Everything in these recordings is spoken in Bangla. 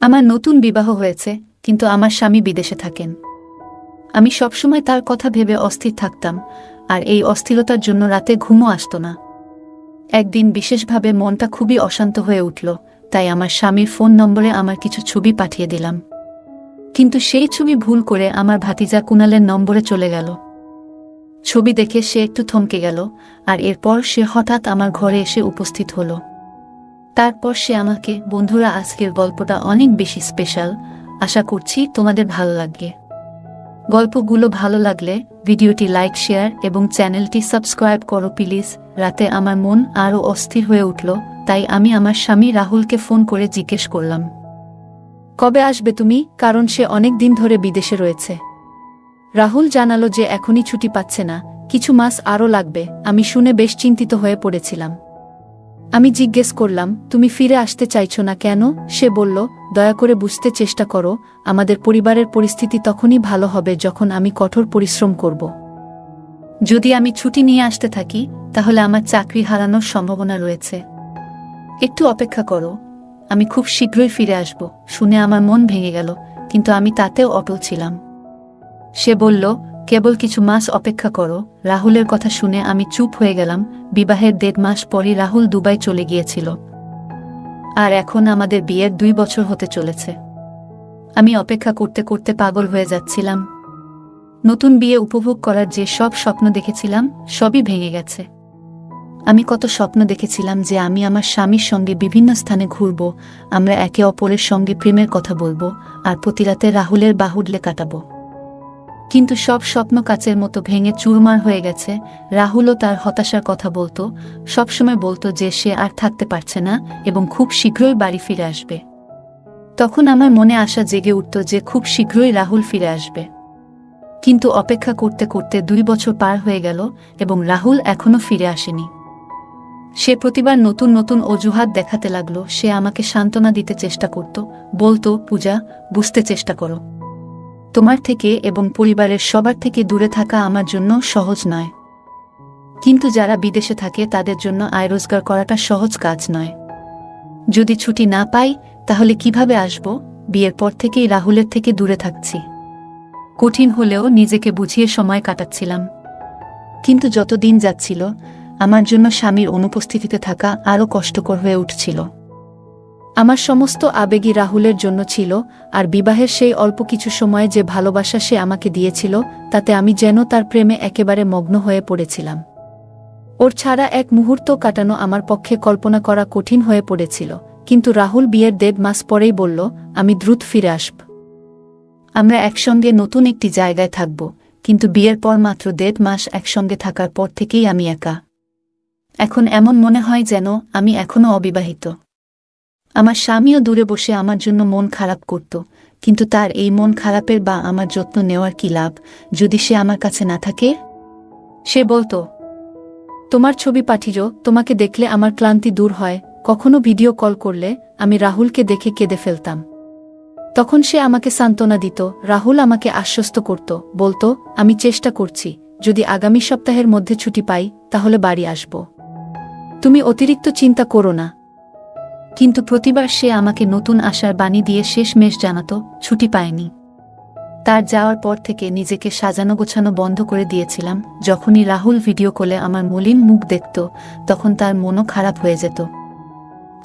আমার নতুন বিবাহ হয়েছে, কিন্তু আমার স্বামী বিদেশে থাকেন। আমি সবসময় তার কথা ভেবে অস্থির থাকতাম, আর এই অস্থিরতার জন্য রাতে ঘুমও আসত না। একদিন বিশেষভাবে মনটা খুবই অশান্ত হয়ে উঠল, তাই আমার স্বামীর ফোন নম্বরে আমার কিছু ছবি পাঠিয়ে দিলাম। কিন্তু সেই ছবি ভুল করে আমার ভাতিজা কুনালের নম্বরে চলে গেল। ছবি দেখে সে একটু থমকে গেল, আর এরপর সে হঠাৎ আমার ঘরে এসে উপস্থিত হলো। তারপর সে আমাকে, বন্ধুরা, আজকের গল্পটা অনেক বেশি স্পেশাল, আশা করছি তোমাদের ভালো লাগবে। গল্পগুলো ভালো লাগলে ভিডিওটি লাইক, শেয়ার এবং চ্যানেলটি সাবস্ক্রাইব করো প্লিজ। রাতে আমার মন আরও অস্থির হয়ে উঠল, তাই আমি আমার স্বামী রাহুলকে ফোন করে জিজ্ঞেস করলাম, কবে আসবে তুমি, কারণ সে অনেক দিন ধরে বিদেশে রয়েছে। রাহুল জানালো যে এখনই ছুটি পাচ্ছে না, কিছু মাস আরও লাগবে। আমি শুনে বেশ চিন্তিত হয়ে পড়েছিলাম। আমি জিজ্ঞেস করলাম, তুমি ফিরে আসতে চাইছো না কেন? সে বলল, দয়া করে বুঝতে চেষ্টা করো, আমাদের পরিবারের পরিস্থিতি তখনই ভালো হবে যখন আমি কঠোর পরিশ্রম করব। যদি আমি ছুটি নিয়ে আসতে থাকি, তাহলে আমার চাকরি হারানোর সম্ভাবনা রয়েছে। একটু অপেক্ষা করো, আমি খুব শীঘ্রই ফিরে আসব। শুনে আমার মন ভেঙে গেল, কিন্তু আমি তাতেও অটল ছিলাম। সে বলল, কেবল কিছু মাস অপেক্ষা করো। রাহুলের কথা শুনে আমি চুপ হয়ে গেলাম। বিবাহের 1.5 মাস পরই রাহুল দুবাই চলে গিয়েছিল, আর এখন আমাদের বিয়ের 2 বছর হতে চলেছে। আমি অপেক্ষা করতে করতে পাগল হয়ে যাচ্ছিলাম। নতুন বিয়ে উপভোগ করার যে সব স্বপ্ন দেখেছিলাম, সবই ভেঙে গেছে। আমি কত স্বপ্ন দেখেছিলাম যে আমি আমার স্বামীর সঙ্গে বিভিন্ন স্থানে ঘুরব, আমরা একে অপরের সঙ্গে প্রেমের কথা বলবো, আর প্রতি রাতে রাহুলের বাহুডলে কাটাবো। কিন্তু সব স্বপ্ন কাচের মতো ভেঙে চুরমার হয়ে গেছে। রাহুলও তার হতাশার কথা বলতো, সবসময় বলতো যে সে আর থাকতে পারছে না এবং খুব শীঘ্রই বাড়ি ফিরে আসবে। তখন আমার মনে আশা জেগে উঠত যে খুব শীঘ্রই রাহুল ফিরে আসবে। কিন্তু অপেক্ষা করতে করতে 2 বছর পার হয়ে গেল এবং রাহুল এখনো ফিরে আসেনি। সে প্রতিবার নতুন নতুন অজুহাত দেখাতে লাগলো। সে আমাকে সান্ত্বনা দিতে চেষ্টা করত, বলতো, পূজা, বুঝতে চেষ্টা করো। তোমার থেকে এবং পরিবারের সবার থেকে দূরে থাকা আমার জন্য সহজ নয়, কিন্তু যারা বিদেশে থাকে তাদের জন্য আয় রোজগার করাটা সহজ কাজ নয়। যদি ছুটি না পাই, তাহলে কিভাবে আসব? বিয়ের পর থেকেই রাহুলের থেকে দূরে থাকছি। কঠিন হলেও নিজেকে বুঝিয়ে সময় কাটাচ্ছিলাম। কিন্তু যত দিন যাচ্ছিল, আমার জন্য স্বামীর অনুপস্থিতিতে থাকা আরও কষ্টকর হয়ে উঠছিল। আমার সমস্ত আবেগই রাহুলের জন্য ছিল, আর বিবাহের সেই অল্প কিছু সময়ে যে ভালোবাসা সে আমাকে দিয়েছিল, তাতে আমি যেন তার প্রেমে একেবারে মগ্ন হয়ে পড়েছিলাম। ওর ছাড়া এক মুহূর্ত কাটানো আমার পক্ষে কল্পনা করা কঠিন হয়ে পড়েছিল। কিন্তু রাহুল বিয়ের 1.5 মাস পরেই বলল, আমি দ্রুত ফিরে আসব। আমরা একসঙ্গে নতুন একটি জায়গায় থাকব। কিন্তু বিয়ের পর মাত্র 1.5 মাস একসঙ্গে থাকার পর থেকেই আমি একা। এখন এমন মনে হয় যেন আমি এখনও অবিবাহিত। আমার স্বামীও দূরে বসে আমার জন্য মন খারাপ করত, কিন্তু তার এই মন খারাপের বা আমার যত্ন নেওয়ার কি লাভ, যদি সে আমার কাছে না থাকে? সে বলতো, তোমার ছবি পাঠিও, তোমাকে দেখলে আমার ক্লান্তি দূর হয়। কখনো ভিডিও কল করলে আমি রাহুলকে দেখে কেঁদে ফেলতাম। তখন সে আমাকে সান্ত্বনা দিত। রাহুল আমাকে আশ্বস্ত করত, বলতো, আমি চেষ্টা করছি, যদি আগামী সপ্তাহের মধ্যে ছুটি পাই তাহলে বাড়ি আসব। তুমি অতিরিক্ত চিন্তা করো না। কিন্তু প্রতিবার সে আমাকে নতুন আশার বাণী দিয়ে শেষমেশ জানাতো, ছুটি পায়নি। তার যাওয়ার পর থেকে নিজেকে সাজানো গোছানো বন্ধ করে দিয়েছিলাম। যখনই রাহুল ভিডিও কলে আমার মলিন মুখ দেখত, তখন তার মনও খারাপ হয়ে যেত।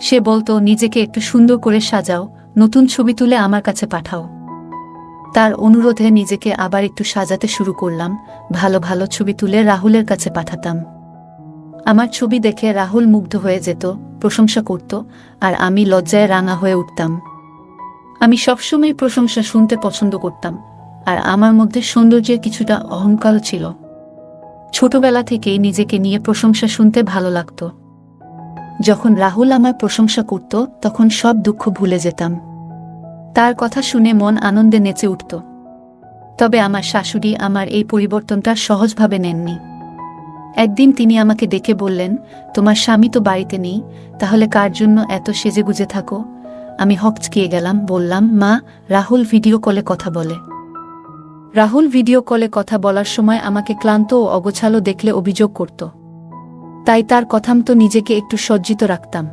সে বলতো, নিজেকে একটু সুন্দর করে সাজাও, নতুন ছবি তুলে আমার কাছে পাঠাও। তার অনুরোধে নিজেকে আবার একটু সাজাতে শুরু করলাম। ভালো ভালো ছবি তুলে রাহুলের কাছে পাঠাতাম। আমার ছবি দেখে রাহুল মুগ্ধ হয়ে যেত, প্রশংসা করত, আর আমি লজ্জায় রাঙা হয়ে উঠতাম। আমি সবসময় প্রশংসা শুনতে পছন্দ করতাম, আর আমার মধ্যে সৌন্দর্যের কিছুটা অহংকারও ছিল। ছোটবেলা থেকেই নিজেকে নিয়ে প্রশংসা শুনতে ভালো লাগত। যখন রাহুল আমার প্রশংসা করত, তখন সব দুঃখ ভুলে যেতাম। তার কথা শুনে মন আনন্দে নেচে উঠত। তবে আমার শাশুড়ি আমার এই পরিবর্তনটা সহজভাবে নেননি। একদিন তিনি আমাকে ডেকে বললেন, তোমার স্বামী তো বাড়িতে নেই, তাহলে কার জন্য এত সেজেগুজে থাকো? আমি হকচকিয়ে গেলাম, বললাম, মা, রাহুল ভিডিও কলে কথা বলে। রাহুল ভিডিও কলে কথা বলার সময় আমাকে ক্লান্ত ও অগোছালো দেখলে অভিযোগ করত। তাই তার কথামতো নিজেকে একটু সজ্জিত রাখতাম।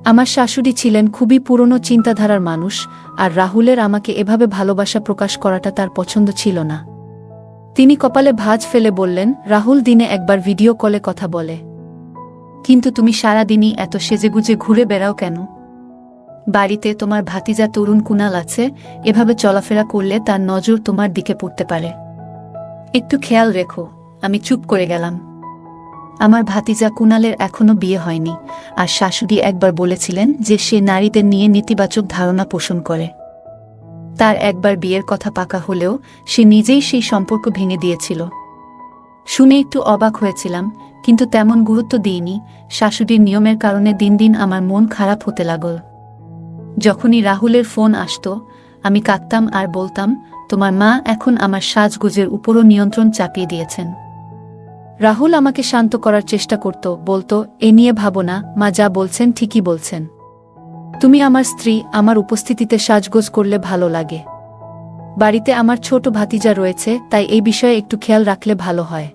আমার শাশুড়ি ছিলেন খুবই পুরনো চিন্তাধারার মানুষ, আর রাহুলের আমাকে এভাবে ভালোবাসা প্রকাশ করাটা তার পছন্দ ছিল না। তিনি কপালে ভাঁজ ফেলে বললেন, রাহুল দিনে একবার ভিডিও কলে কথা বলে, কিন্তু তুমি সারাদিনই এত সেজেগুজে ঘুরে বেড়াও কেন? বাড়িতে তোমার ভাতিজা তরুণ কুনাল আছে, এভাবে চলাফেরা করলে তার নজর তোমার দিকে পড়তে পারে। একটু খেয়াল রেখো। আমি চুপ করে গেলাম। আমার ভাতিজা কুনালের এখনো বিয়ে হয়নি, আর শাশুড়ি একবার বলেছিলেন যে সে নারীদের নিয়ে নেতিবাচক ধারণা পোষণ করে। তার একবার বিয়ের কথা পাকা হলেও সে নিজেই সেই সম্পর্ক ভেঙে দিয়েছিল। শুনে একটু অবাক হয়েছিলাম, কিন্তু তেমন গুরুত্ব দিইনি। শাশুড়ির নিয়মের কারণে দিন দিন আমার মন খারাপ হতে লাগল। যখনই রাহুলের ফোন আসত, আমি কাঁদতাম আর বলতাম, তোমার মা এখন আমার সাজগোজের উপরও নিয়ন্ত্রণ চাপিয়ে দিয়েছেন। রাহুল আমাকে শান্ত করার চেষ্টা করত, বলতো, এ নিয়ে ভাবো না, মা যা বলছেন ঠিকই বলছেন। তুমি আমার স্ত্রী, আমার উপস্থিতিতে সাজগোজ করলে ভালো লাগে। বাড়িতে আমার ছোট ভাতিজা রয়েছে, তাই এই বিষয়ে একটু খেয়াল রাখলে ভালো হয়।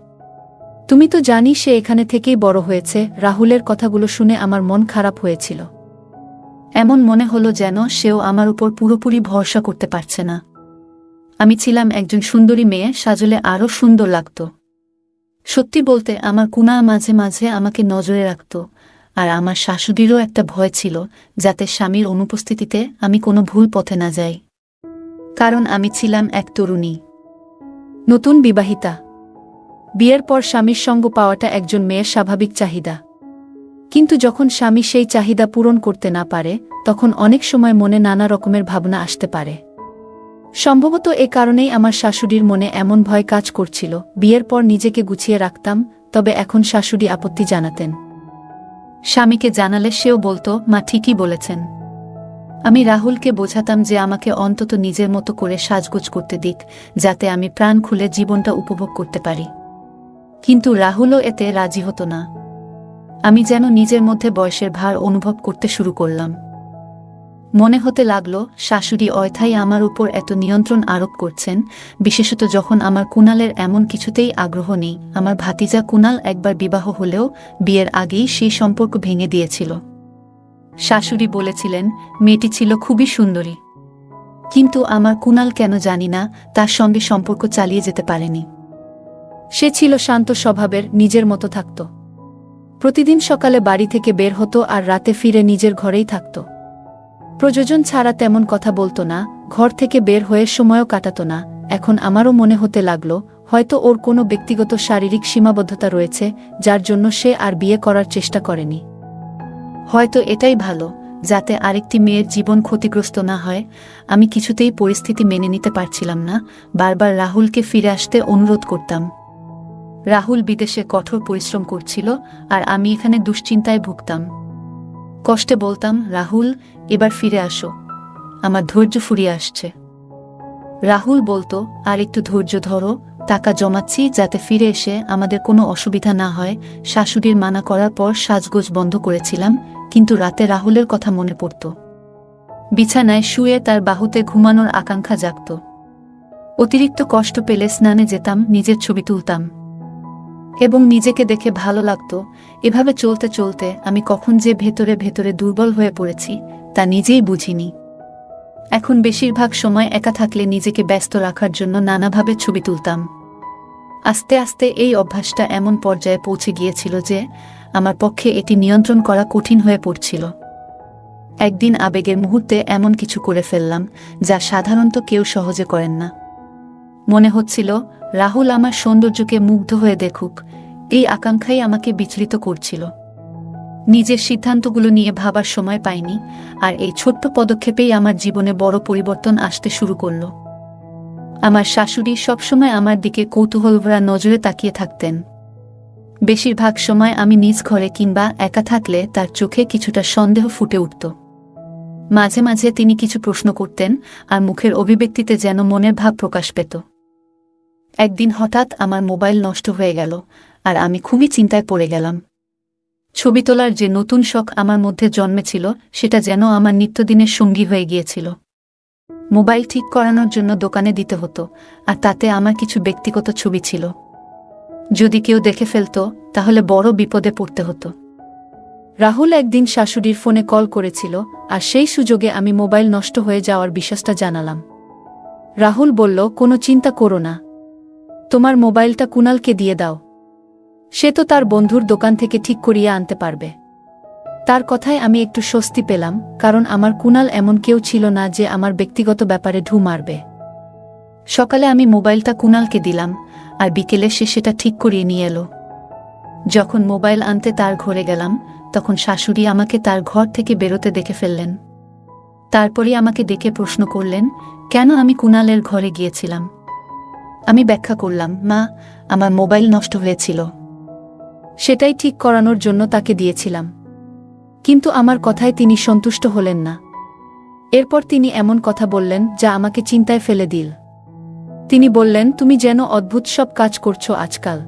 তুমি তো জানি সে এখানে থেকেই বড় হয়েছে। রাহুলের কথাগুলো শুনে আমার মন খারাপ হয়েছিল। এমন মনে হলো যেন সেও আমার উপর পুরোপুরি ভরসা করতে পারছে না। আমি ছিলাম একজন সুন্দরী মেয়ে, সাজলে আরও সুন্দর লাগত। সত্যি বলতে আমার কুনাল মাঝে মাঝে আমাকে নজরে রাখত, আর আমার শাশুড়িরও একটা ভয় ছিল যাতে স্বামীর অনুপস্থিতিতে আমি কোনো ভুল পথে না যাই। কারণ আমি ছিলাম এক তরুণী, নতুন বিবাহিতা। বিয়ের পর স্বামীর সঙ্গ পাওয়াটা একজন মেয়ের স্বাভাবিক চাহিদা। কিন্তু যখন স্বামী সেই চাহিদা পূরণ করতে না পারে, তখন অনেক সময় মনে নানা রকমের ভাবনা আসতে পারে। সম্ভবত এ কারণেই আমার শাশুড়ির মনে এমন ভয় কাজ করছিল। বিয়ের পর নিজেকে গুছিয়ে রাখতাম, তবে এখন শাশুড়ি আপত্তি জানাতেন। স্বামীকে জানালে সেও বলতো, মা ঠিকই বলেছেন। আমি রাহুলকে বোঝাতাম যে আমাকে অন্তত নিজের মতো করে সাজগোজ করতে দিক, যাতে আমি প্রাণ খুলে জীবনটা উপভোগ করতে পারি। কিন্তু রাহুলও এতে রাজি হতো না। আমি যেন নিজের মধ্যে বয়সের ভার অনুভব করতে শুরু করলাম। মনে হতে লাগলো শাশুড়ি অয়থাই আমার উপর এত নিয়ন্ত্রণ আরোপ করছেন, বিশেষত যখন আমার কুনালের এমন কিছুতেই আগ্রহ নেই। আমার ভাতিজা কুনাল একবার বিবাহ হলেও বিয়ের আগেই সেই সম্পর্ক ভেঙে দিয়েছিল। শাশুড়ি বলেছিলেন মেয়েটি ছিল খুবই সুন্দরী, কিন্তু আমার কুনাল কেন জানি না তার সঙ্গে সম্পর্ক চালিয়ে যেতে পারেনি। সে ছিল শান্ত স্বভাবের, নিজের মতো থাকত। প্রতিদিন সকালে বাড়ি থেকে বের হতো আর রাতে ফিরে নিজের ঘরেই থাকত। প্রয়োজন ছাড়া তেমন কথা বলতো না, ঘর থেকে বের হয়ে সময়ও কাটাতো না। এখন আমারও মনে হতে লাগলো হয়তো ওর কোনো ব্যক্তিগত শারীরিক সীমাবদ্ধতা রয়েছে, যার জন্য সে আর বিয়ে করার চেষ্টা করেনি। হয়তো এটাই ভালো, যাতে আরেকটি মেয়ের জীবন ক্ষতিগ্রস্ত না হয়। আমি কিছুতেই পরিস্থিতি মেনে নিতে পারছিলাম না। বারবার রাহুলকে ফিরে আসতে অনুরোধ করতাম। রাহুল বিদেশে কঠোর পরিশ্রম করছিল, আর আমি এখানে দুশ্চিন্তায় ভুগতাম। কষ্টে বলতাম, রাহুল, এবার ফিরে আসো, আমার ধৈর্য ফুরিয়ে আসছে। রাহুল বলতো, আর একটু ধৈর্য ধরো, টাকা জমাচ্ছি যাতে ফিরে এসে আমাদের কোনো অসুবিধা না হয়। শাশুড়ির মানা করার পর সাজগোজ বন্ধ করেছিলাম, কিন্তু রাতে রাহুলের কথা মনে পড়ত। বিছানায় শুয়ে তার বাহুতে ঘুমানোর আকাঙ্ক্ষা জাগত। অতিরিক্ত কষ্ট পেলে স্নানে যেতাম, নিজের ছবি তুলতাম এবং নিজেকে দেখে ভালো লাগত। এভাবে চলতে চলতে আমি কখন যে ভেতরে ভেতরে দুর্বল হয়ে পড়েছি তা নিজেই বুঝিনি। এখন বেশিরভাগ সময় একা থাকলে নিজেকে ব্যস্ত রাখার জন্য নানাভাবে ছবি তুলতাম। আস্তে আস্তে এই অভ্যাসটা এমন পর্যায়ে পৌঁছে গিয়েছিল যে আমার পক্ষে এটি নিয়ন্ত্রণ করা কঠিন হয়ে পড়ছিল। একদিন আবেগের মুহূর্তে এমন কিছু করে ফেললাম যা সাধারণত কেউ সহজে করেন না। মনে হচ্ছিল রাহুল আমার সৌন্দর্যকে মুগ্ধ হয়ে দেখুক, এই আকাঙ্ক্ষাই আমাকে বিচলিত করছিল। নিজের সিদ্ধান্তগুলো নিয়ে ভাবার সময় পাইনি, আর এই ছোট্ট পদক্ষেপেই আমার জীবনে বড় পরিবর্তন আসতে শুরু করল। আমার শাশুড়ি সবসময় আমার দিকে কৌতূহলভরা নজরে তাকিয়ে থাকতেন। বেশিরভাগ সময় আমি নিজ ঘরে কিংবা একা থাকলে তার চোখে কিছুটা সন্দেহ ফুটে উঠত। মাঝে মাঝে তিনি কিছু প্রশ্ন করতেন, আর মুখের অভিব্যক্তিতে যেন মনের ভাব প্রকাশ পেত। একদিন হঠাৎ আমার মোবাইল নষ্ট হয়ে গেল, আর আমি খুবই চিন্তায় পড়ে গেলাম। ছবি তোলার যে নতুন শখ আমার মধ্যে জন্মেছিল সেটা যেন আমার নিত্যদিনের সঙ্গী হয়ে গিয়েছিল। মোবাইল ঠিক করানোর জন্য দোকানে দিতে হতো, আর তাতে আমার কিছু ব্যক্তিগত ছবি ছিল। যদি কেউ দেখে ফেলত তাহলে বড় বিপদে পড়তে হতো। রাহুল একদিন শাশুড়ির ফোনে কল করেছিল, আর সেই সুযোগে আমি মোবাইল নষ্ট হয়ে যাওয়ার বিষয়টা জানালাম। রাহুল বলল, কোনো চিন্তা করো না, তোমার মোবাইলটা কুনালকে দিয়ে দাও, সে তো তার বন্ধুর দোকান থেকে ঠিক করিয়ে আনতে পারবে। তার কথায় আমি একটু স্বস্তি পেলাম, কারণ আমার কুনাল এমন কেউ ছিল না যে আমার ব্যক্তিগত ব্যাপারে ঢু মারবে। সকালে আমি মোবাইলটা কুনালকে দিলাম, আর বিকেলে সে সেটা ঠিক করিয়ে নিয়ে এলো। যখন মোবাইল আনতে তার ঘরে গেলাম, তখন শাশুড়ি আমাকে তার ঘর থেকে বেরোতে দেখে ফেললেন। তারপরই আমাকে ডেকে প্রশ্ন করলেন, কেন আমি কুনালের ঘরে গিয়েছিলাম। আমি ব্যাখ্যা করলাম, মা, আমার মোবাইল নষ্ট হয়েছিল, সেটাই ঠিক করানোর জন্য তাকে দিয়েছিলাম। কিন্তু আমার কথায় তিনি সন্তুষ্ট হলেন না। এরপর তিনি এমন কথা বললেন যা আমাকে চিন্তায় ফেলে দিল। তিনি বললেন, তুমি যেন অদ্ভুত সব কাজ করছো আজকাল।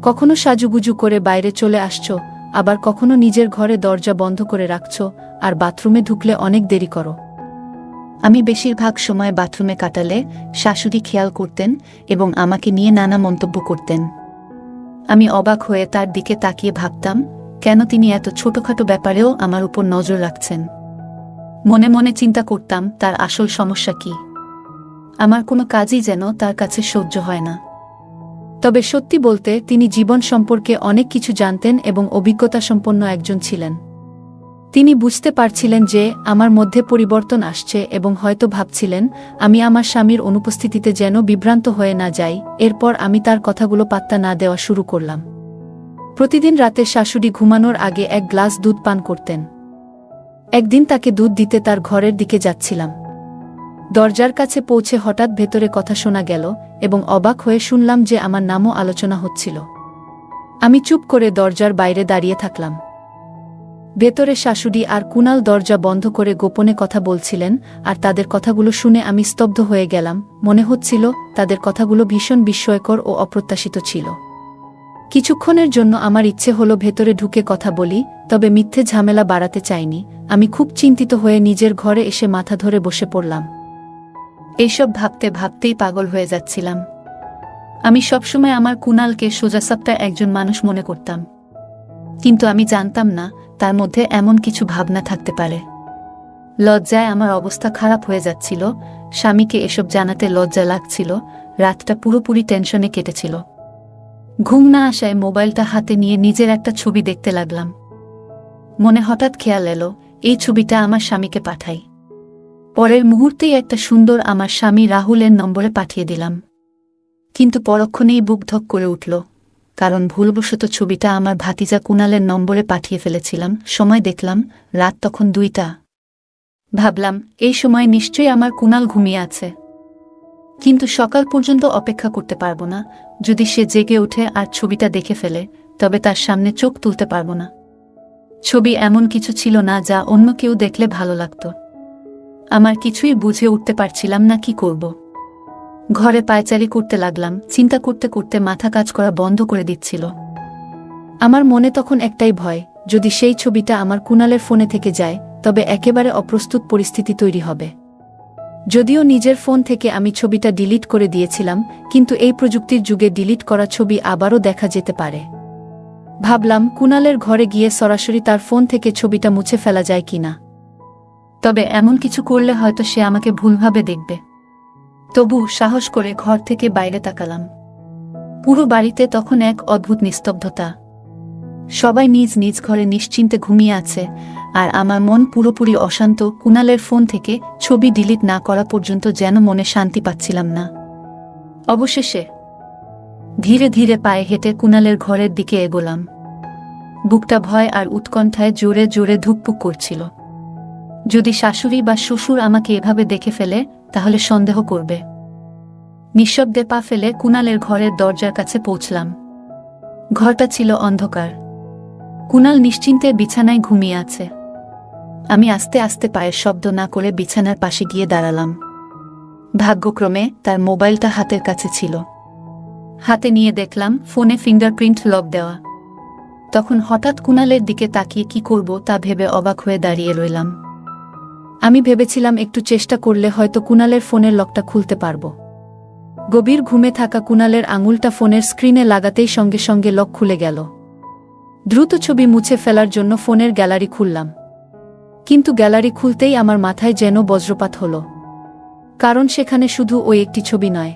কখনো সাজুগুজু করে বাইরে চলে আসছো, আবার কখনো নিজের ঘরে দরজা বন্ধ করে রাখছো, আর বাথরুমে ঢুকলে অনেক দেরি করো। আমি বেশিরভাগ সময় বাথরুমে কাটালে শাশুড়ি খেয়াল করতেন এবং আমাকে নিয়ে নানা মন্তব্য করতেন। আমি অবাক হয়ে তার দিকে তাকিয়ে ভাবতাম, কেন তিনি এত ছোটখাটো ব্যাপারেও আমার উপর নজর রাখছেন। মনে মনে চিন্তা করতাম, তার আসল সমস্যা কি। আমার কোনো কাজই যেন তার কাছে সহ্য হয় না। তবে সত্যি বলতে তিনি জীবন সম্পর্কে অনেক কিছু জানতেন এবং অভিজ্ঞতা সম্পন্ন একজন ছিলেন। তিনি বুঝতে পারছিলেন যে আমার মধ্যে পরিবর্তন আসছে এবং হয়তো ভাবছিলেন আমি আমার স্বামীর অনুপস্থিতিতে যেন বিভ্রান্ত হয়ে না যাই। এরপর আমি তার কথাগুলো পাত্তা না দেওয়া শুরু করলাম। প্রতিদিন রাতে শাশুড়ি ঘুমানোর আগে এক গ্লাস দুধ পান করতেন। একদিন তাকে দুধ দিতে তার ঘরের দিকে যাচ্ছিলাম। দরজার কাছে পৌঁছে হঠাৎ ভেতরে কথা শোনা গেল এবং অবাক হয়ে শুনলাম যে আমার নামও আলোচনা হচ্ছিল। আমি চুপ করে দরজার বাইরে দাঁড়িয়ে থাকলাম। ভেতরে শাশুড়ি আর কুনাল দরজা বন্ধ করে গোপনে কথা বলছিলেন, আর তাদের কথাগুলো শুনে আমি স্তব্ধ হয়ে গেলাম। মনে হচ্ছিল তাদের কথাগুলো ভীষণ বিস্ময়কর ও অপ্রত্যাশিত ছিল। কিছুক্ষণের জন্য আমার ইচ্ছে হলো ভেতরে ঢুকে কথা বলি, তবে মিথ্যে ঝামেলা বাড়াতে চাইনি। আমি খুব চিন্তিত হয়ে নিজের ঘরে এসে মাথা ধরে বসে পড়লাম। এইসব ভাবতে ভাবতেই পাগল হয়ে যাচ্ছিলাম। আমি সবসময় আমার কুনালকে সোজাসাপটা একজন মানুষ মনে করতাম, কিন্তু আমি জানতাম না তার মধ্যে এমন কিছু ভাবনা থাকতে পারে। লজ্জায় আমার অবস্থা খারাপ হয়ে যাচ্ছিল, স্বামীকে এসব জানাতে লজ্জা লাগছিল, রাতটা পুরোপুরি টেনশনে কেটেছিল। ঘুম না আসায় মোবাইলটা হাতে নিয়ে নিজের একটা ছবি দেখতে লাগলাম। মনে হঠাৎ খেয়াল এলো, এই ছবিটা আমার স্বামীকে পাঠাই। পরের মুহূর্তেই একটা সুন্দর আমার স্বামী রাহুলের নম্বরে পাঠিয়ে দিলাম। কিন্তু পরক্ষণেই বুক ধক করে উঠল, কারণ ভুলবশত ছবিটা আমার ভাতিজা কুনালের নম্বরে পাঠিয়ে ফেলেছিলাম। সময় দেখলাম রাত তখন 2টা। ভাবলাম এই সময় নিশ্চয়ই আমার কুনাল ঘুমিয়ে আছে, কিন্তু সকাল পর্যন্ত অপেক্ষা করতে পারবো না। যদি সে জেগে ওঠে আর ছবিটা দেখে ফেলে, তবে তার সামনে চোখ তুলতে পারবো না। ছবি এমন কিছু ছিল না যা অন্য কেউ দেখলে ভালো লাগতো। আমার কিছুই বুঝে উঠতে পারছিলাম না কি করব। ঘরে পায়চারি করতে লাগলাম। চিন্তা করতে করতে মাথা কাজ করা বন্ধ করে দিচ্ছিল। আমার মনে তখন একটাই ভয়, যদি সেই ছবিটা আমার কুনালের ফোনে থেকে যায়, তবে একেবারে অপ্রস্তুত পরিস্থিতি তৈরি হবে। যদিও নিজের ফোন থেকে আমি ছবিটা ডিলিট করে দিয়েছিলাম, কিন্তু এই প্রযুক্তির যুগে ডিলিট করা ছবি আবারও দেখা যেতে পারে। ভাবলাম কুনালের ঘরে গিয়ে সরাসরি তার ফোন থেকে ছবিটা মুছে ফেলা যায় কিনা। তবে এমন কিছু করলে হয়তো সে আমাকে ভুলভাবে দেখবে। তবু সাহস করে ঘর থেকে বাইরে তাকালাম। পুরো বাড়িতে তখন এক অদ্ভুত নিস্তব্ধতা। সবাই নিজ নিজ ঘরে নিশ্চিন্তে ঘুমিয়ে আছে, আর আমার মন পুরোপুরি অশান্ত। কুনালের ফোন থেকে ছবি ডিলিট না করা পর্যন্ত যেন মনে শান্তি পাচ্ছিলাম না। অবশেষে ধীরে ধীরে পায়ে হেঁটে কুনালের ঘরের দিকে এগোলাম। বুকটা ভয় আর উৎকণ্ঠায় জোরে জোরে ধুকপুক করছিল। যদি শাশুড়ি বা শ্বশুর আমাকে এভাবে দেখে ফেলে, তাহলে সন্দেহ করবে। নিঃশব্দে পা ফেলে কুনালের ঘরের দরজার কাছে পৌঁছলাম। ঘরটা ছিল অন্ধকার। কুনাল নিশ্চিন্তে বিছানায় ঘুমিয়ে আছে। আমি আস্তে আস্তে পায়ের শব্দ না করে বিছানার পাশে গিয়ে দাঁড়ালাম। ভাগ্যক্রমে তার মোবাইলটা হাতের কাছে ছিল। হাতে নিয়ে দেখলাম ফোনে ফিঙ্গারপ্রিন্ট লক দেওয়া। তখন হঠাৎ কুনালের দিকে তাকিয়ে কি করব তা ভেবে অবাক হয়ে দাঁড়িয়ে রইলাম। আমি ভেবেছিলাম একটু চেষ্টা করলে হয়তো কুনালের ফোনের লকটা খুলতে পারব। গভীর ঘুমে থাকা কুনালের আঙুলটা ফোনের স্ক্রিনে লাগাতেই সঙ্গে সঙ্গে লক খুলে গেল। দ্রুত ছবি মুছে ফেলার জন্য ফোনের গ্যালারি খুললাম, কিন্তু গ্যালারি খুলতেই আমার মাথায় যেন বজ্রপাত হলো। কারণ সেখানে শুধু ওই একটি ছবি নয়,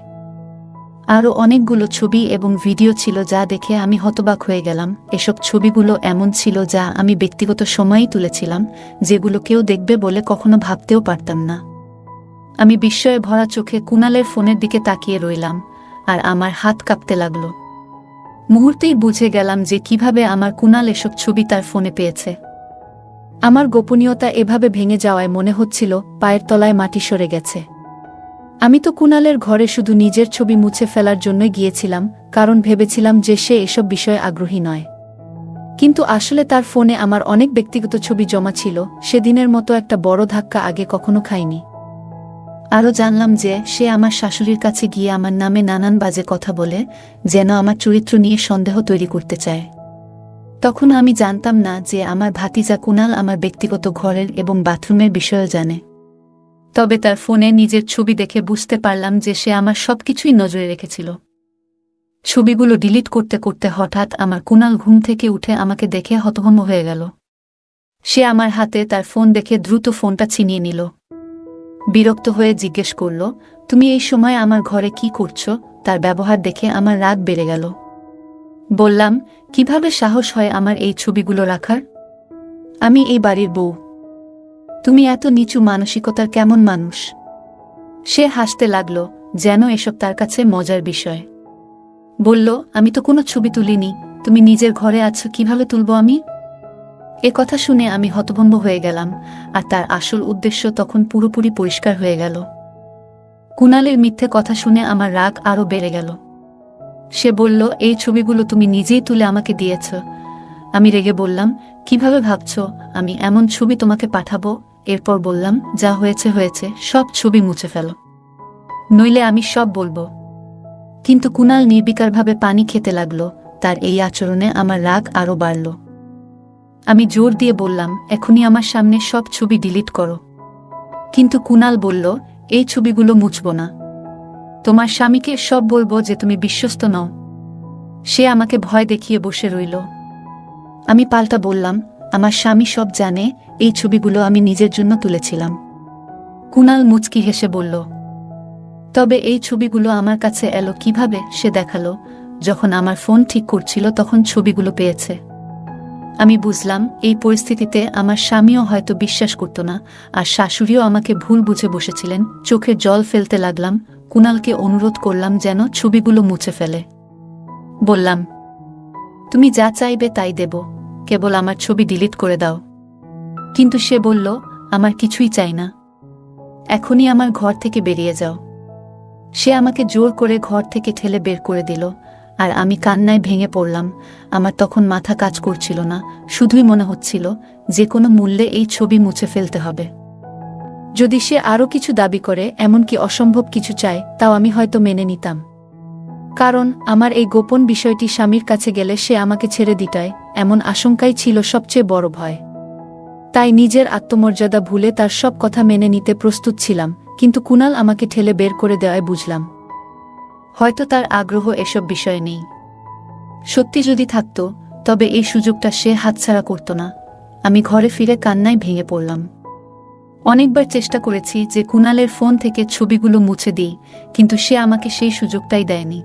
আরও অনেকগুলো ছবি এবং ভিডিও ছিল যা দেখে আমি হতবাক হয়ে গেলাম। এসব ছবিগুলো এমন ছিল যা আমি ব্যক্তিগত সময়েই তুলেছিলাম, যেগুলো কেউ দেখবে বলে কখনো ভাবতেও পারতাম না। আমি বিস্ময়ে ভরা চোখে কুণালের ফোনের দিকে তাকিয়ে রইলাম, আর আমার হাত কাঁপতে লাগল। মুহূর্তেই বুঝে গেলাম যে কিভাবে আমার কুণাল এসব ছবি তার ফোনে পেয়েছে। আমার গোপনীয়তা এভাবে ভেঙে যাওয়ায় মনে হচ্ছিল পায়ের তলায় মাটি সরে গেছে। আমি তো কুণালের ঘরে শুধু নিজের ছবি মুছে ফেলার জন্যই গিয়েছিলাম, কারণ ভেবেছিলাম যে সে এসব বিষয়ে আগ্রহী নয়। কিন্তু আসলে তার ফোনে আমার অনেক ব্যক্তিগত ছবি জমা ছিল। সেদিনের মতো একটা বড় ধাক্কা আগে কখনো খাইনি। আরও জানলাম যে সে আমার শাশুড়ির কাছে গিয়ে আমার নামে নানান বাজে কথা বলে, যেন আমার চরিত্র নিয়ে সন্দেহ তৈরি করতে চায়। তখন আমি জানতাম না যে আমার ভাতিজা কুণাল আমার ব্যক্তিগত ঘরের এবং বাথরুমের বিষয়ও জানে। তবে তার ফোনে নিজের ছবি দেখে বুঝতে পারলাম যে সে আমার সবকিছুই নজরে রেখেছিল। ছবিগুলো ডিলিট করতে করতে হঠাৎ আমার কুণাল ঘুম থেকে উঠে আমাকে দেখে হতভম্ব হয়ে গেল। সে আমার হাতে তার ফোন দেখে দ্রুত ফোনটা ছিনিয়ে নিল। বিরক্ত হয়ে জিজ্ঞেস করল, তুমি এই সময় আমার ঘরে কি করছো? তার ব্যবহার দেখে আমার রাগ বেড়ে গেল। বললাম, কিভাবে সাহস হয় আমার এই ছবিগুলো রাখার? আমি এই বাড়ির বউ। তুমি এত নিচু মানসিকতার কেমন মানুষ? সে হাসতে লাগল, যেন এসব তার কাছে মজার বিষয়। বলল, আমি তো কোনো ছবি তুলিনি, তুমি নিজের ঘরে আছো, কিভাবে তুলব আমি? এ কথা শুনে আমি হতভম্ব হয়ে গেলাম, আর তার আসল উদ্দেশ্য তখন পুরোপুরি পরিষ্কার হয়ে গেল। কুণালের মিথ্যে কথা শুনে আমার রাগ আরও বেড়ে গেল। সে বলল, এই ছবিগুলো তুমি নিজেই তুলে আমাকে দিয়েছ। আমি রেগে বললাম, কিভাবে ভাবছ আমি এমন ছবি তোমাকে পাঠাবো? এরপর বললাম, যা হয়েছে হয়েছে, সব ছবি মুছে ফেলো, নইলে আমি সব বলবো। কিন্তু কুণাল নির্বিকারভাবে পানি খেতে লাগল। তার এই আচরণে আমার রাগ আরও বাড়ল। আমি জোর দিয়ে বললাম, এখনই আমার সামনে সব ছবি ডিলিট করো। কিন্তু কুণাল বলল, এই ছবিগুলো মুছব না। তোমার স্বামীকে সব বলবো যে তুমি বিশ্বস্ত নও। সে আমাকে ভয় দেখিয়ে বসে রইল। আমি পাল্টা বললাম, আমার স্বামী সব জানে, এই ছবিগুলো আমি নিজের জন্য তুলেছিলাম। কুণাল মুচকি হেসে বলল, তবে এই ছবিগুলো আমার কাছে এলো কিভাবে? সে দেখালো, যখন আমার ফোন ঠিক করছিল তখন ছবিগুলো পেয়েছে। আমি বুঝলাম এই পরিস্থিতিতে আমার স্বামীও হয়তো বিশ্বাস করত না, আর শাশুড়িও আমাকে ভুল বুঝে বসেছিলেন। চোখের জল ফেলতে লাগলাম। কুণালকে অনুরোধ করলাম যেন ছবিগুলো মুছে ফেলে। বললাম, তুমি যা চাইবে তাই দেব, কেবল আমার ছবি ডিলিট করে দাও। কিন্তু সে বলল, আমার কিছুই চাই না, এখনই আমার ঘর থেকে বেরিয়ে যাও। সে আমাকে জোর করে ঘর থেকে ঠেলে বের করে দিল, আর আমি কান্নায় ভেঙে পড়লাম। আমার তখন মাথা কাজ করছিল না, শুধুই মনে হচ্ছিল যে কোনো মূল্যে এই ছবি মুছে ফেলতে হবে। যদি সে আরও কিছু দাবি করে, এমনকি অসম্ভব কিছু চায়, তাও আমি হয়তো মেনে নিতাম। কারণ আমার এই গোপন বিষয়টি স্বামীর কাছে গেলে সে আমাকে ছেড়ে দিটায়, এমন আশঙ্কাই ছিল সবচেয়ে বড় ভয়। তাই নিজের আত্মমর্যাদা ভুলে তার সব কথা মেনে নিতে প্রস্তুত ছিলাম। কিন্তু কুণাল আমাকে ঠেলে বের করে দেওয়ায় বুঝলাম, হয়তো তার আগ্রহ এসব বিষয়ে নেই। সত্যি যদি থাকত, তবে এই সুযোগটা সে হাতছাড়া করত না। আমি ঘরে ফিরে কান্নায় ভেঙে পড়লাম। অনেকবার চেষ্টা করেছি যে কুণালের ফোন থেকে ছবিগুলো মুছে দিই, কিন্তু সে আমাকে সেই সুযোগটাই দেয়নি।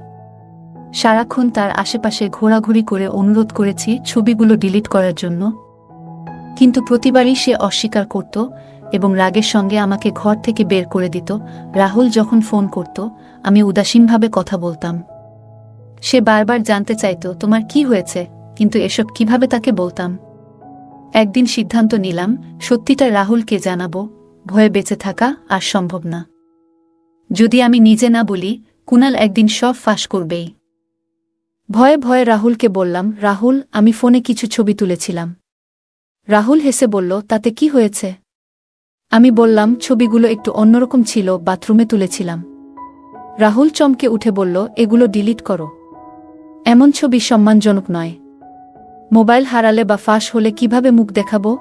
সারাক্ষণ তার আশেপাশে ঘোরাঘুরি করে অনুরোধ করেছি ছবিগুলো ডিলিট করার জন্য, কিন্তু প্রতিবারই সে অস্বীকার করত এবং রাগের সঙ্গে আমাকে ঘর থেকে বের করে দিত। রাহুল যখন ফোন করত, আমি উদাসীনভাবে কথা বলতাম। সে বারবার জানতে চাইত, তোমার কি হয়েছে, কিন্তু এসব কিভাবে তাকে বলতাম। একদিন সিদ্ধান্ত নিলাম, সত্যিটা রাহুলকে জানাবো। ভয়ে বেঁচে থাকা আর সম্ভব না। যদি আমি নিজে না বলি, কুণাল একদিন সব ফাঁস করবেই। ভয়ে ভয়ে রাহুলকে বললাম, রাহুল, আমি ফোনে কিছু ছবি তুলেছিলাম। রাহুল হেসে বলল, তাতে কি হয়েছে? আমি বললাম, ছবিগুলো একটু অন্যরকম ছিল, বাথরুমে তুলেছিলাম। রাহুল চমকে উঠে বলল, এগুলো ডিলিট করো, এমন ছবি সম্মানজনক নয়। মোবাইল হারালে বা ফাঁস হলে কিভাবে মুখ দেখাবো?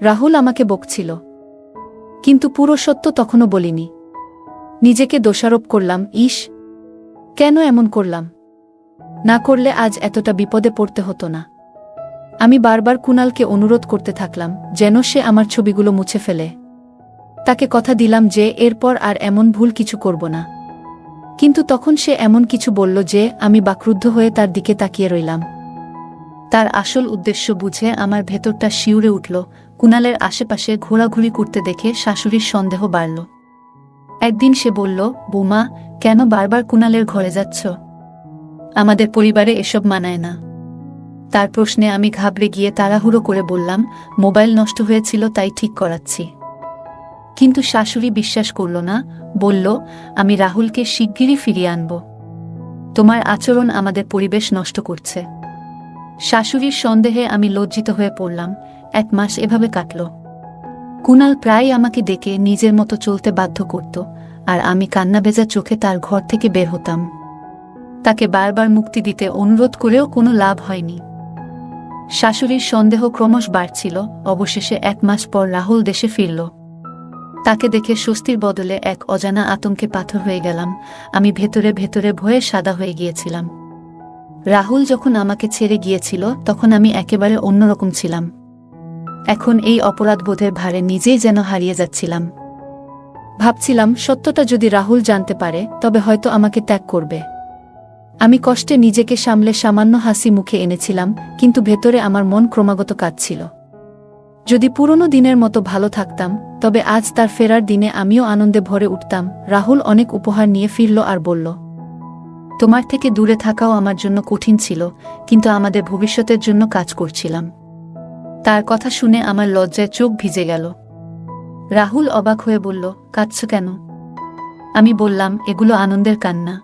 রাহুল আমাকে বকছিল, কিন্তু পুরো সত্য তখনও বলিনি। নিজেকে দোষারোপ করলাম, ইস, কেন এমন করলাম? না করলে আজ এতটা বিপদে পড়তে হতো না। আমি বারবার কুণালকে অনুরোধ করতে থাকলাম যেন সে আমার ছবিগুলো মুছে ফেলে। তাকে কথা দিলাম যে এরপর আর এমন ভুল কিছু করব না। কিন্তু তখন সে এমন কিছু বলল যে আমি বাকরুদ্ধ হয়ে তার দিকে তাকিয়ে রইলাম। তার আসল উদ্দেশ্য বুঝে আমার ভেতরটা শিউরে উঠল। কুণালের আশেপাশে ঘোরাঘুরি করতে দেখে শাশুড়ির সন্দেহ বাড়ল। একদিন সে বলল, বৌমা, কেন বারবার কুণালের ঘরে যাচ্ছ? আমাদের পরিবারে এসব মানায় না। তার প্রশ্নে আমি ঘাবড়ে গিয়ে তাড়াহুড়ো করে বললাম, মোবাইল নষ্ট হয়েছিল তাই ঠিক করাচ্ছি। কিন্তু শাশুড়ি বিশ্বাস করল না, বলল, আমি রাহুলকে শিগগিরই ফিরিয়ে আনব। তোমার আচরণ আমাদের পরিবেশ নষ্ট করছে। শাশুড়ির সন্দেহে আমি লজ্জিত হয়ে পড়লাম। 1 মাস এভাবে কাটল। কুণাল প্রায় আমাকে ডেকে নিজের মতো চলতে বাধ্য করত, আর আমি কান্না ভেজা চোখে তার ঘর থেকে বের হতাম। তাকে বারবার মুক্তি দিতে অনুরোধ করেও কোনো লাভ হয়নি। শাশুড়ির সন্দেহ ক্রমশ বাড়ছিল। অবশেষে 1 মাস পর রাহুল দেশে ফিরল। তাকে দেখে স্বস্তির বদলে এক অজানা আতঙ্কে পাথর হয়ে গেলাম। আমি ভেতরে ভেতরে ভয়ে সাদা হয়ে গিয়েছিলাম। রাহুল যখন আমাকে ছেড়ে গিয়েছিল তখন আমি একেবারে অন্যরকম ছিলাম। এখন এই অপরাধবোধের ভারে নিজেই যেন হারিয়ে যাচ্ছিলাম। ভাবছিলাম, সত্যটা যদি রাহুল জানতে পারে তবে হয়তো আমাকে ত্যাগ করবে। আমি কষ্টে নিজেকে সামলে সামান্য হাসি মুখে এনেছিলাম, কিন্তু ভেতরে আমার মন ক্রমাগত কাঁদছিল। যদি পুরনো দিনের মতো ভালো থাকতাম, তবে আজ তার ফেরার দিনে আমিও আনন্দে ভরে উঠতাম। রাহুল অনেক উপহার নিয়ে ফিরল আর বলল, তোমার থেকে দূরে থাকাও আমার জন্য কঠিন ছিল, কিন্তু আমাদের ভবিষ্যতের জন্য কাজ করছিলাম। তার কথা শুনে আমার লজ্জায় চোখ ভিজে গেল। রাহুল অবাক হয়ে বলল, কাঁদছ কেন? আমি বললাম, এগুলো আনন্দের কান্না।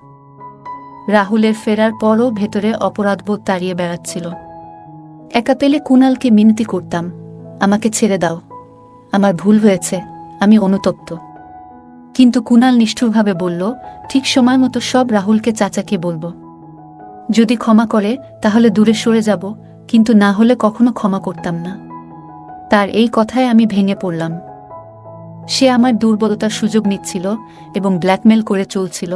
রাহুলের ফেরার পরও ভেতরে অপরাধবোধ তাড়িয়ে বেড়াচ্ছিল। একা পেলে কুণালকে মিনতি করতাম, আমাকে ছেড়ে দাও, আমার ভুল হয়েছে, আমি অনুতপ্ত। কিন্তু কুণাল নিষ্ঠুরভাবে বলল, ঠিক সময় মতো সব রাহুলকে চাচাকে বলবো। যদি ক্ষমা করে তাহলে দূরে সরে যাব, কিন্তু না হলে কখনো ক্ষমা করতাম না। তার এই কথায় আমি ভেঙে পড়লাম। সে আমার দুর্বলতার সুযোগ নিচ্ছিল এবং ব্ল্যাকমেল করে চলছিল।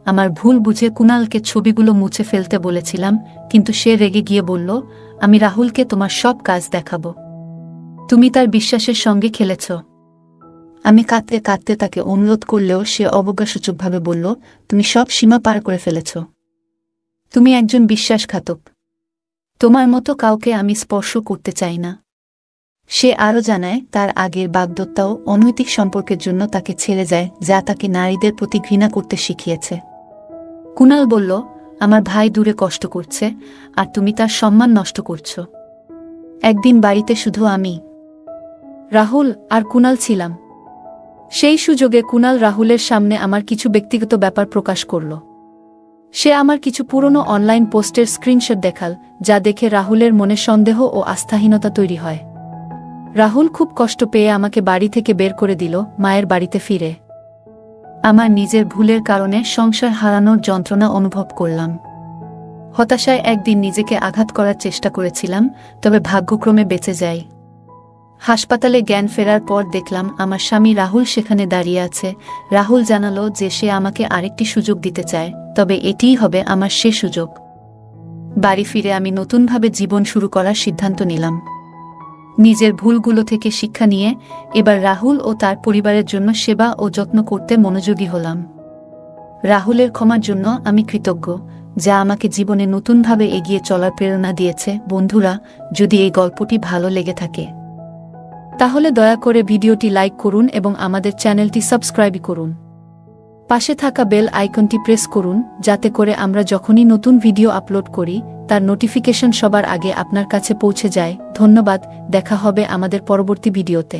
আমার ভুল বুঝে কুণালকে ছবিগুলো মুছে ফেলতে বলেছিলাম, কিন্তু সে রেগে গিয়ে বলল, আমি রাহুলকে তোমার সব কাজ দেখাবো। তুমি তার বিশ্বাসের সঙ্গে খেলেছ। আমি কাঁদতে কাঁদতে তাকে অনুরোধ করলেও সে অবজ্ঞাসূচকভাবে বলল, তুমি সব সীমা পার করে ফেলেছ। তুমি একজন বিশ্বাসঘাতক। তোমার মতো কাউকে আমি স্পর্শ করতে চাই না। সে আরও জানায়, তার আগের বাগদত্তাও অনৈতিক সম্পর্কের জন্য তাকে ছেড়ে যায়, যা তাকে নারীদের প্রতি ঘৃণা করতে শিখিয়েছে। কুণাল বলল, আমার ভাই দূরে কষ্ট করছে, আর তুমি তার সম্মান নষ্ট করছ। একদিন বাড়িতে শুধু আমি, রাহুল আর কুণাল ছিলাম। সেই সুযোগে কুণাল রাহুলের সামনে আমার কিছু ব্যক্তিগত ব্যাপার প্রকাশ করল। সে আমার কিছু পুরনো অনলাইন পোস্টের স্ক্রিনশট দেখাল, যা দেখে রাহুলের মনে সন্দেহ ও আস্থাহীনতা তৈরি হয়। রাহুল খুব কষ্ট পেয়ে আমাকে বাড়ি থেকে বের করে দিল, মায়ের বাড়িতে ফিরে আমার নিজের ভুলের কারণে সংসার হারানোর যন্ত্রণা অনুভব করলাম। হতাশায় একদিন নিজেকে আঘাত করার চেষ্টা করেছিলাম, তবে ভাগ্যক্রমে বেঁচে যাই। হাসপাতালে জ্ঞান ফেরার পর দেখলাম আমার স্বামী রাহুল সেখানে দাঁড়িয়ে আছে। রাহুল জানালো যে সে আমাকে আরেকটি সুযোগ দিতে চায়, তবে এটিই হবে আমার শেষ সুযোগ। বাড়ি ফিরে আমি নতুনভাবে জীবন শুরু করার সিদ্ধান্ত নিলাম। নিজের ভুলগুলো থেকে শিক্ষা নিয়ে এবার রাহুল ও তার পরিবারের জন্য সেবা ও যত্ন করতে মনোযোগী হলাম। রাহুলের ক্ষমার জন্য আমি কৃতজ্ঞ, যা আমাকে জীবনে নতুনভাবে এগিয়ে চলার প্রেরণা দিয়েছে। বন্ধুরা, যদি এই গল্পটি ভালো লেগে থাকে তাহলে দয়া করে ভিডিওটি লাইক করুন এবং আমাদের চ্যানেলটি সাবস্ক্রাইব করুন। পাশে থাকা বেল আইকনটি প্রেস করুন, যাতে করে আমরা যখনই নতুন ভিডিও আপলোড করি তার নোটিফিকেশন সবার আগে আপনার কাছে পৌঁছে যায়। ধন্যবাদ, দেখা হবে আমাদের পরবর্তী ভিডিওতে।